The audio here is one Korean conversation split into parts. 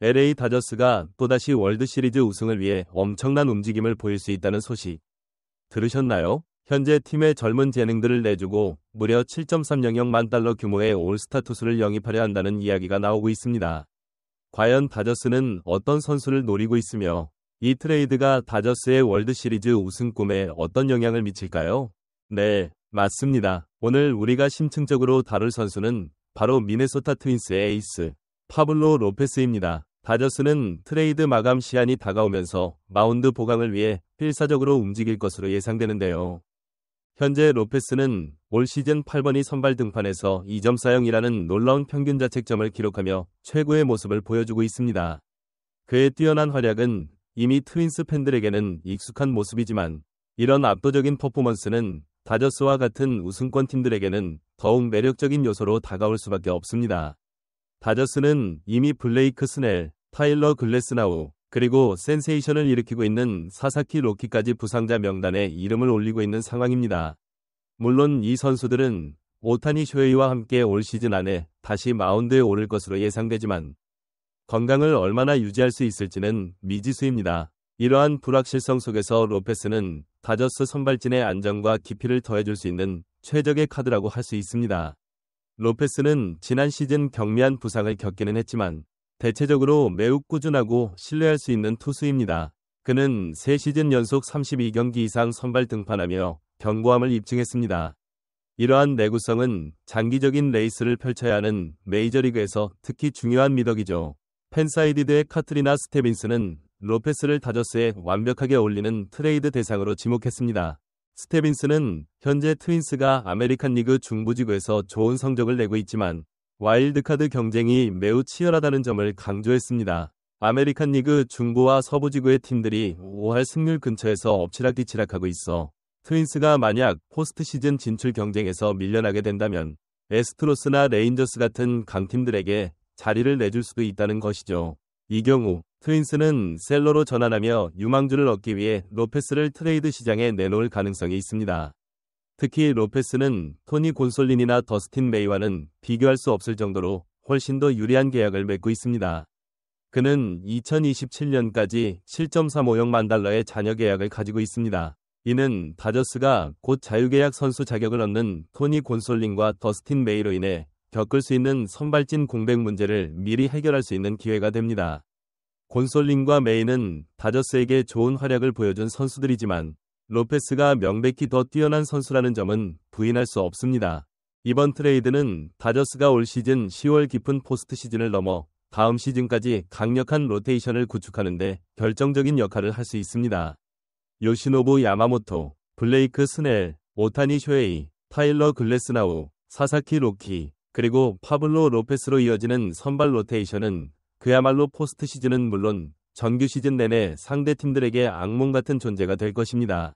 LA 다저스가 또다시 월드시리즈 우승을 위해 엄청난 움직임을 보일 수 있다는 소식 들으셨나요? 현재 팀의 젊은 재능들을 내주고 무려 7.300만 달러 규모의 올스타 투수를 영입하려 한다는 이야기가 나오고 있습니다. 과연 다저스는 어떤 선수를 노리고 있으며 이 트레이드가 다저스의 월드시리즈 우승 꿈에 어떤 영향을 미칠까요? 네, 맞습니다. 오늘 우리가 심층적으로 다룰 선수는 바로 미네소타 트윈스의 에이스 파블로 로페스입니다. 다저스는 트레이드 마감 시한이 다가오면서 마운드 보강을 위해 필사적으로 움직일 것으로 예상되는데요. 현재 로페스는 올 시즌 8번이 선발 등판에서 2점 사용이라는 놀라운 평균 자책점을 기록하며 최고의 모습을 보여주고 있습니다. 그의 뛰어난 활약은 이미 트윈스 팬들에게는 익숙한 모습이지만 이런 압도적인 퍼포먼스는 다저스와 같은 우승권 팀들에게는 더욱 매력적인 요소로 다가올 수밖에 없습니다. 다저스는 이미 블레이크 스넬, 타일러 글래스나우, 그리고 센세이션을 일으키고 있는 사사키 로키까지 부상자 명단에 이름을 올리고 있는 상황입니다. 물론 이 선수들은 오타니 쇼헤이와 함께 올 시즌 안에 다시 마운드에 오를 것으로 예상되지만 건강을 얼마나 유지할 수 있을지는 미지수입니다. 이러한 불확실성 속에서 로페스는 다저스 선발진의 안정과 깊이를 더해줄 수 있는 최적의 카드라고 할 수 있습니다. 로페스는 지난 시즌 경미한 부상을 겪기는 했지만 대체적으로 매우 꾸준하고 신뢰할 수 있는 투수입니다. 그는 3시즌 연속 32경기 이상 선발 등판하며 견고함을 입증했습니다. 이러한 내구성은 장기적인 레이스를 펼쳐야 하는 메이저리그에서 특히 중요한 미덕이죠. 팬사이디드의 카트리나 스테빈스는 로페스를 다저스에 완벽하게 어울리는 트레이드 대상으로 지목했습니다. 스테빈스는 현재 트윈스가 아메리칸 리그 중부지구에서 좋은 성적을 내고 있지만 와일드카드 경쟁이 매우 치열하다는 점을 강조했습니다. 아메리칸 리그 중부와 서부지구의 팀들이 5할 승률 근처에서 엎치락뒤치락하고 있어 트윈스가 만약 포스트 시즌 진출 경쟁에서 밀려나게 된다면 애스트로스나 레인저스 같은 강팀들에게 자리를 내줄 수도 있다는 것이죠. 이 경우 트윈스는 셀러로 전환하며 유망주를 얻기 위해 로페스를 트레이드 시장에 내놓을 가능성이 있습니다. 특히 로페스는 토니 곤솔린이나 더스틴 메이와는 비교할 수 없을 정도로 훨씬 더 유리한 계약을 맺고 있습니다. 그는 2027년까지 7.350만 달러의 잔여 계약을 가지고 있습니다. 이는 다저스가 곧 자유계약 선수 자격을 얻는 토니 곤솔린과 더스틴 메이로 인해 겪을 수 있는 선발진 공백 문제를 미리 해결할 수 있는 기회가 됩니다. 곤솔린과 메이는 다저스에게 좋은 활약을 보여준 선수들이지만 로페스가 명백히 더 뛰어난 선수라는 점은 부인할 수 없습니다. 이번 트레이드는 다저스가 올 시즌 10월 깊은 포스트 시즌을 넘어 다음 시즌까지 강력한 로테이션을 구축하는 데 결정적인 역할을 할 수 있습니다. 요시노부 야마모토, 블레이크 스넬, 오타니 쇼헤이, 타일러 글래스나우, 사사키 로키, 그리고 파블로 로페스로 이어지는 선발 로테이션은 그야말로 포스트 시즌은 물론 정규 시즌 내내 상대 팀들에게 악몽 같은 존재가 될 것입니다.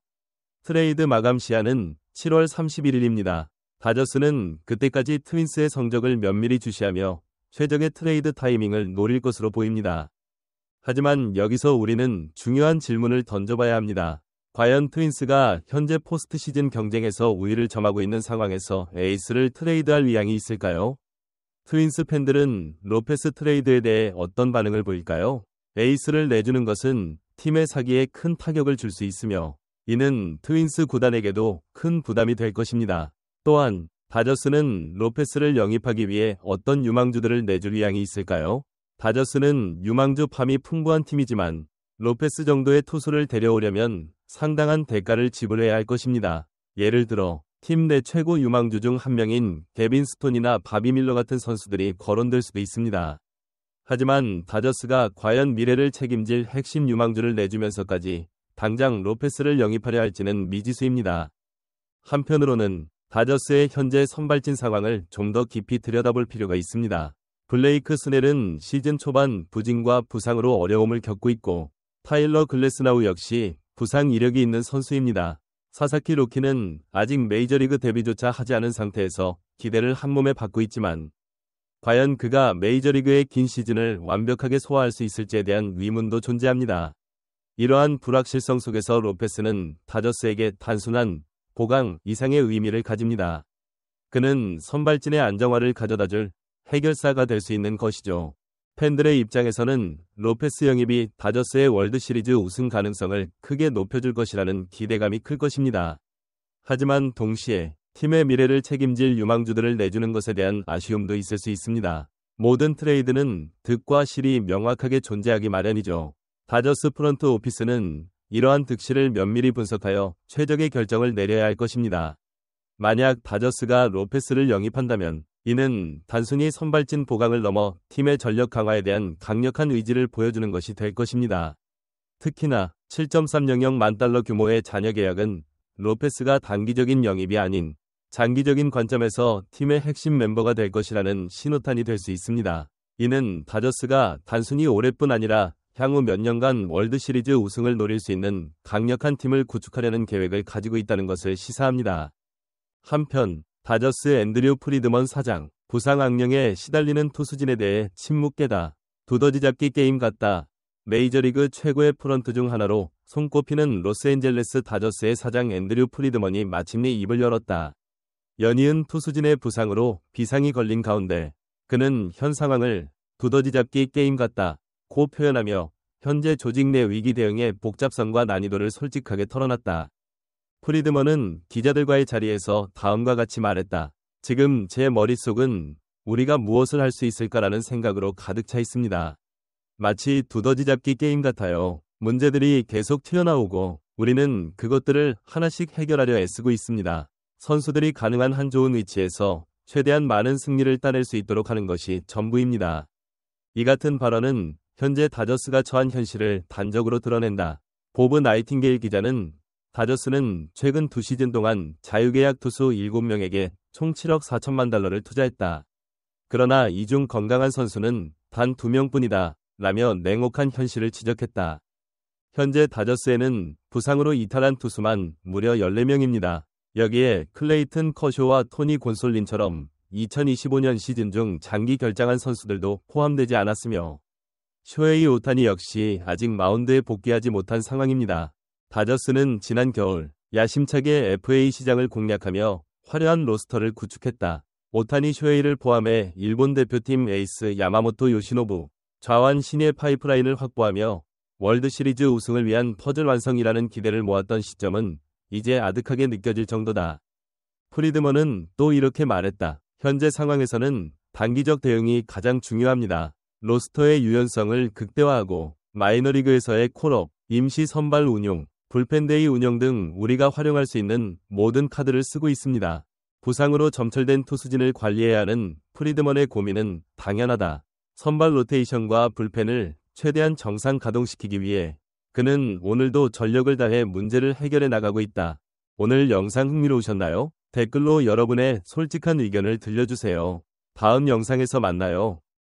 트레이드 마감 시한은 7월 31일입니다. 다저스는 그때까지 트윈스의 성적을 면밀히 주시하며 최적의 트레이드 타이밍을 노릴 것으로 보입니다. 하지만 여기서 우리는 중요한 질문을 던져봐야 합니다. 과연 트윈스가 현재 포스트 시즌 경쟁에서 우위를 점하고 있는 상황에서 에이스를 트레이드할 의향이 있을까요? 트윈스 팬들은 로페스 트레이드에 대해 어떤 반응을 보일까요? 에이스를 내주는 것은 팀의 사기에 큰 타격을 줄 수 있으며 이는 트윈스 구단에게도 큰 부담이 될 것입니다. 또한 다저스는 로페스를 영입하기 위해 어떤 유망주들을 내줄 의향이 있을까요? 다저스는 유망주 팜이 풍부한 팀이지만 로페스 정도의 투수를 데려오려면 상당한 대가를 지불해야 할 것입니다. 예를 들어 팀 내 최고 유망주 중 한 명인 개빈 스톤이나 바비 밀러 같은 선수들이 거론될 수도 있습니다. 하지만 다저스가 과연 미래를 책임질 핵심 유망주를 내주면서까지 당장 로페스를 영입하려 할지는 미지수입니다. 한편으로는 다저스의 현재 선발진 상황을 좀 더 깊이 들여다볼 필요가 있습니다. 블레이크 스넬은 시즌 초반 부진과 부상으로 어려움을 겪고 있고 타일러 글래스나우 역시 부상 이력이 있는 선수입니다. 사사키 로키는 아직 메이저리그 데뷔조차 하지 않은 상태에서 기대를 한몸에 받고 있지만 과연 그가 메이저리그의 긴 시즌을 완벽하게 소화할 수 있을지에 대한 의문도 존재합니다. 이러한 불확실성 속에서 로페스는 다저스에게 단순한 보강 이상의 의미를 가집니다. 그는 선발진의 안정화를 가져다줄 해결사가 될 수 있는 것이죠. 팬들의 입장에서는 로페스 영입이 다저스의 월드시리즈 우승 가능성을 크게 높여줄 것이라는 기대감이 클 것입니다. 하지만 동시에 팀의 미래를 책임질 유망주들을 내주는 것에 대한 아쉬움도 있을 수 있습니다. 모든 트레이드는 득과 실이 명확하게 존재하기 마련이죠. 다저스 프런트 오피스는 이러한 득실을 면밀히 분석하여 최적의 결정을 내려야 할 것입니다. 만약 다저스가 로페스를 영입한다면 이는 단순히 선발진 보강을 넘어 팀의 전력 강화에 대한 강력한 의지를 보여주는 것이 될 것입니다. 특히나 7.300만 달러 규모의 잔여 계약은 로페스가 단기적인 영입이 아닌 장기적인 관점에서 팀의 핵심 멤버가 될 것이라는 신호탄이 될 수 있습니다. 이는 다저스가 단순히 올해뿐 아니라 향후 몇 년간 월드시리즈 우승을 노릴 수 있는 강력한 팀을 구축하려는 계획을 가지고 있다는 것을 시사합니다. 한편 다저스 앤드류 프리드먼 사장, 부상 악령에 시달리는 투수진에 대해 침묵계다. 두더지잡기 게임 같다. 메이저리그 최고의 프런트 중 하나로 손꼽히는 로스앤젤레스 다저스의 사장 앤드류 프리드먼이 마침내 입을 열었다. 연이은 투수진의 부상으로 비상이 걸린 가운데 그는 현 상황을 두더지잡기 게임 같다고 표현하며 현재 조직 내 위기 대응의 복잡성과 난이도를 솔직하게 털어놨다. 프리드먼은 기자들과의 자리에서 다음과 같이 말했다. 지금 제 머릿속은 우리가 무엇을 할 수 있을까라는 생각으로 가득 차 있습니다. 마치 두더지잡기 게임 같아요. 문제들이 계속 튀어나오고 우리는 그것들을 하나씩 해결하려 애쓰고 있습니다. 선수들이 가능한 한 좋은 위치에서 최대한 많은 승리를 따낼 수 있도록 하는 것이 전부입니다. 이 같은 발언은 현재 다저스가 처한 현실을 단적으로 드러낸다. 보브 나이팅게일 기자는 다저스는 최근 2시즌 동안 자유계약 투수 7명에게 총 7억 4천만 달러를 투자했다. 그러나 이 중 건강한 선수는 단 2명뿐이다. 라며 냉혹한 현실을 지적했다. 현재 다저스에는 부상으로 이탈한 투수만 무려 14명입니다. 여기에 클레이튼 커쇼와 토니 곤솔린처럼 2025년 시즌 중 장기 결장한 선수들도 포함되지 않았으며 쇼헤이 오타니 역시 아직 마운드에 복귀하지 못한 상황입니다. 다저스는 지난 겨울 야심차게 FA 시장을 공략하며 화려한 로스터를 구축했다. 오타니 쇼헤이를 포함해 일본 대표팀 에이스 야마모토 요시노부, 좌완 신예 파이프라인을 확보하며 월드시리즈 우승을 위한 퍼즐 완성이라는 기대를 모았던 시점은 이제 아득하게 느껴질 정도다. 프리드먼은 또 이렇게 말했다. 현재 상황에서는 단기적 대응이 가장 중요합니다. 로스터의 유연성을 극대화하고 마이너리그에서의 콜업, 임시 선발 운용, 불펜데이 운영 등 우리가 활용할 수 있는 모든 카드를 쓰고 있습니다. 부상으로 점철된 투수진을 관리해야 하는 프리드먼의 고민은 당연하다. 선발 로테이션과 불펜을 최대한 정상 가동시키기 위해 그는 오늘도 전력을 다해 문제를 해결해 나가고 있다. 오늘 영상 흥미로우셨나요? 댓글로 여러분의 솔직한 의견을 들려주세요. 다음 영상에서 만나요.